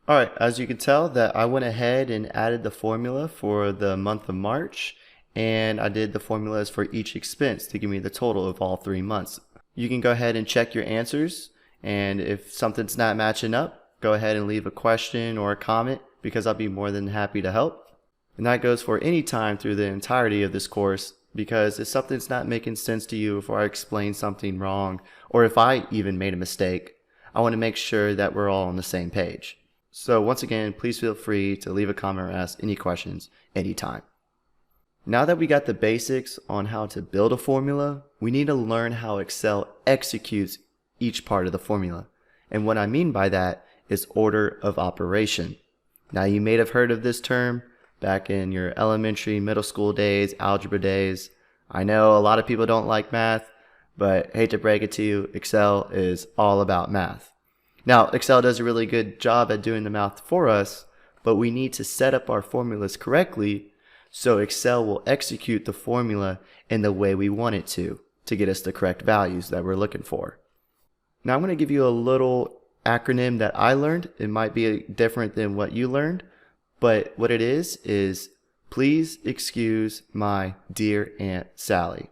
Alright, as you can tell that I went ahead and added the formula for the month of March, and I did the formulas for each expense to give me the total of all 3 months. You can go ahead and check your answers, and if something's not matching up, go ahead and leave a question or a comment because I'll be more than happy to help. And that goes for any time through the entirety of this course, because if something's not making sense to you, if I explain something wrong, or if I even made a mistake, I want to make sure that we're all on the same page. So once again, please feel free to leave a comment or ask any questions anytime. Now that we got the basics on how to build a formula, we need to learn how Excel executes each part of the formula. And what I mean by that is order of operation. Now you may have heard of this term back in your elementary, middle school days, algebra days. I know a lot of people don't like math, but hate to break it to you, Excel is all about math. Now, Excel does a really good job at doing the math for us, but we need to set up our formulas correctly so Excel will execute the formula in the way we want it to get us the correct values that we're looking for. Now, I'm going to give you a little acronym that I learned. It might be different than what you learned, but what it is please excuse my dear Aunt Sally.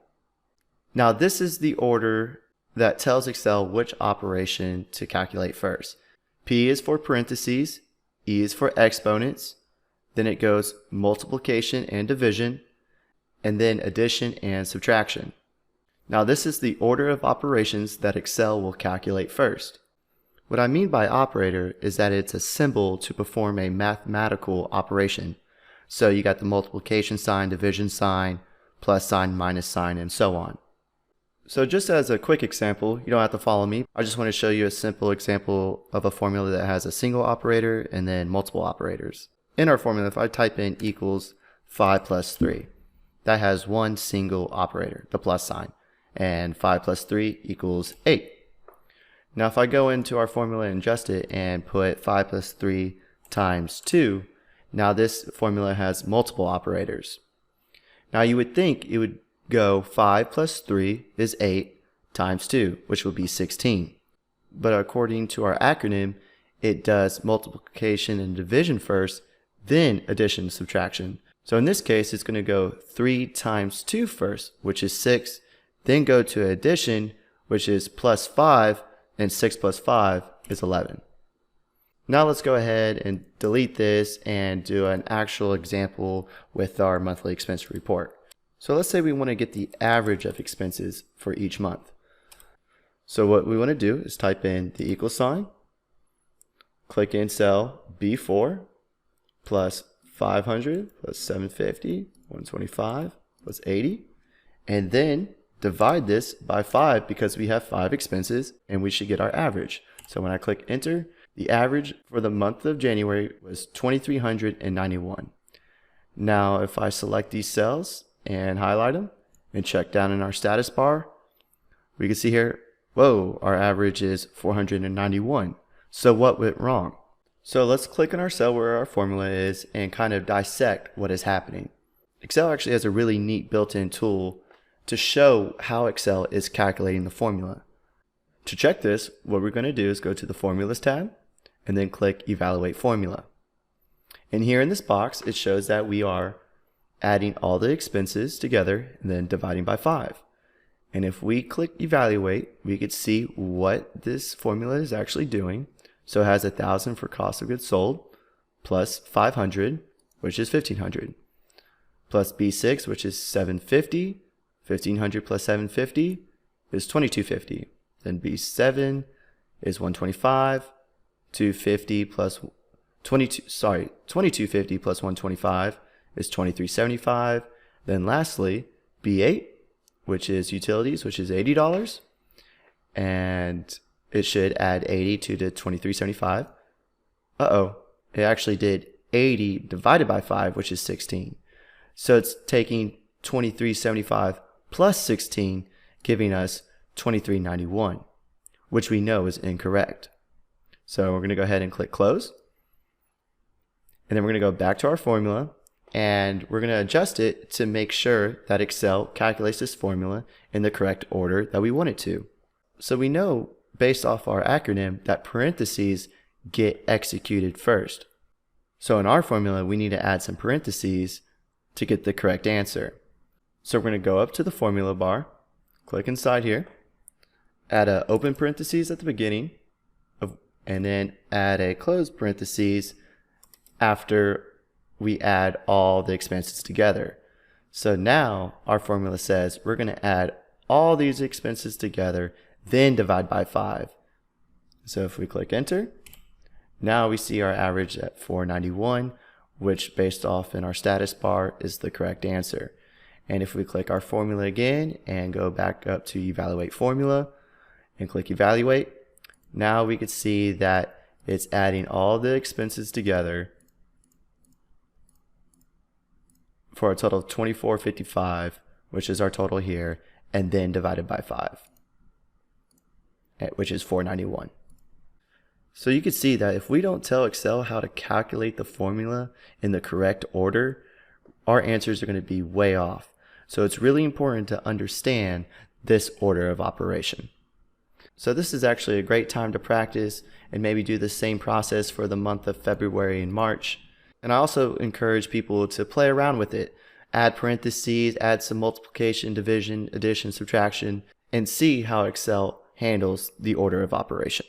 Now, this is the order that tells Excel which operation to calculate first. P is for parentheses, E is for exponents, then it goes multiplication and division, and then addition and subtraction. Now this is the order of operations that Excel will calculate first. What I mean by operator is that it's a symbol to perform a mathematical operation. So you got the multiplication sign, division sign, plus sign, minus sign, and so on. So just as a quick example, you don't have to follow me. I just want to show you a simple example of a formula that has a single operator and then multiple operators. In our formula, if I type in equals 5 plus 3, that has one single operator, the plus sign, and 5 plus 3 equals 8. Now if I go into our formula and adjust it and put 5 plus 3 times 2, now this formula has multiple operators. Now you would think it would go 5 plus 3 is 8 times 2, which would be 16. But according to our acronym, it does multiplication and division first, then addition and subtraction. So in this case, it's going to go 3 times 2 first, which is 6, then go to addition, which is plus 5, and 6 plus 5 is 11. Now let's go ahead and delete this and do an actual example with our monthly expense report. So let's say we want to get the average of expenses for each month. So what we want to do is type in the equal sign, click in cell B4, plus 500, plus 750, 125, plus 80, and then divide this by 5 because we have 5 expenses and we should get our average. So when I click enter, the average for the month of January was 2,391. Now if I select these cells and highlight them and check down in our status bar, we can see here, whoa, our average is 491. So what went wrong? So let's click on our cell where our formula is and kind of dissect what is happening. Excel actually has a really neat built-in tool to show how Excel is calculating the formula. To check this, what we're going to do is go to the Formulas tab and then click Evaluate Formula. And here in this box, it shows that we are adding all the expenses together and then dividing by 5. And if we click Evaluate, we could see what this formula is actually doing. So it has 1,000 for cost of goods sold, plus 500, which is 1,500, plus B6, which is 750, 1,500 plus 750 is 2,250. Then B7 is 125, 250 plus 2250 plus 125 is 2,375. Then lastly, B8, which is utilities, which is $80, and it should add 80 to the 2,375. It actually did 80 divided by 5, which is 16. So it's taking 2,375 plus 16, giving us 2,391, which we know is incorrect. So we're going to go ahead and click close. And then we're going to go back to our formula and we're going to adjust it to make sure that Excel calculates this formula in the correct order that we want it to. So we know based off our acronym that parentheses get executed first. So in our formula, we need to add some parentheses to get the correct answer. So we're going to go up to the formula bar, click inside here, add an open parentheses at the beginning, and then add a closed parentheses after we add all the expenses together. So now our formula says we're going to add all these expenses together, then divide by 5. So if we click enter, now we see our average at 491, which based off in our status bar is the correct answer. And if we click our formula again and go back up to evaluate formula and click evaluate, now we can see that it's adding all the expenses together for a total of 2455, which is our total here, and then divided by 5, which is 491. So you can see that if we don't tell Excel how to calculate the formula in the correct order, our answers are going to be way off. So it's really important to understand this order of operation. So this is actually a great time to practice and maybe do the same process for the month of February and March. And I also encourage people to play around with it. Add parentheses, add some multiplication, division, addition, subtraction, and see how Excel handles the order of operation.